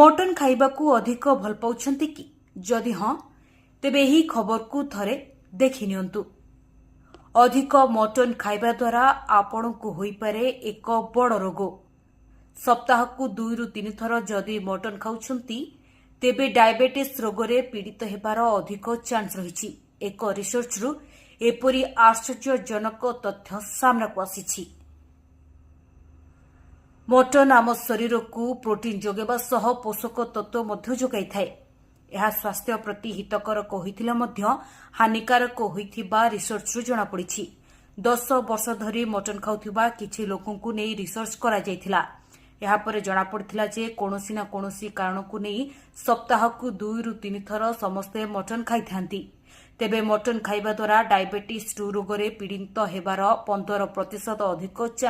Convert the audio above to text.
Mutton खाइबाकू अधिक भल पाउछंती कि जदि हां तेबे एही खबर को थरे देखि नियंतु। अधिक मटन खाइबा द्वारा आपणको होई पारे एक बड़ रोग। सप्ताह को 2 रु 3 थर जदि मटन खाउछंती तेबे डायबिटीज रोगरे पीड़ित हेबार अधिक चांस रहिछि। एक रिसर्च रु एपरी आश्चर्यजनक तथ्य सामना को आसीछि। मटन आम शरीर को प्रोटीन जोगेबा सह पोषक तत्व मध्य जोगाई थाए। यह स्वास्थ्य प्रति हितकर होइथिले मध्य हानिकारक होइथिबा रिसर्च रु जणा पड़िछि। 10 वर्ष धरी मटन खाउथिबा किछि लोकंकु नै रिसर्च करा जायथिला। यहा पर जणा पड़िथिला जे कोनोसी ना कोनोसी कारण को नै सप्ताह को 2 रु 3 थर समस्ते मटन खाइथांती। तेबे मटन खाइबा द्वारा डायबिटीज रोगरे पीड़ित हेबार 15% अधिक चांस